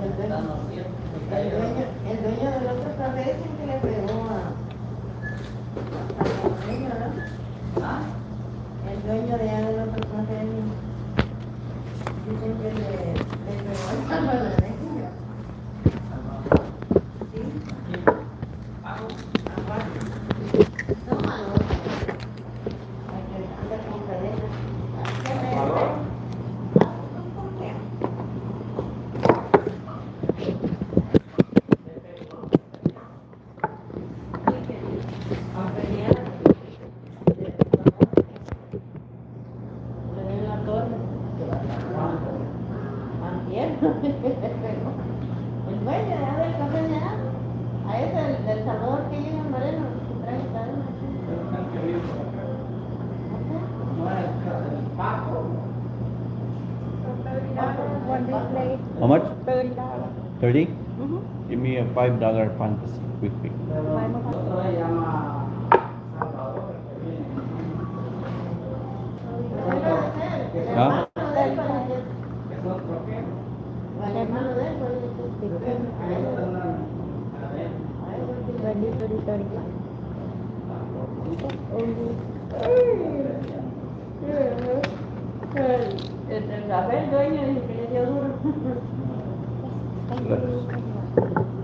El dueño del otro café dicen que le pegó al dueño, ¿no? ¿Ah? El dueño de allá del otro café dicen que le pegó al salvadoreño. Sí, aparte. No, mano. Hay que andar con cadenas. El dueño de allá del café de allá, a ese del Salvador que llega en Moreno, que trae cadena. How much? $30. 30? Mm-hmm. Give me a $5 fantasy, quick. ¿Ah? Hermano de él, el café, el dueño dice que le dio duro. Gracias.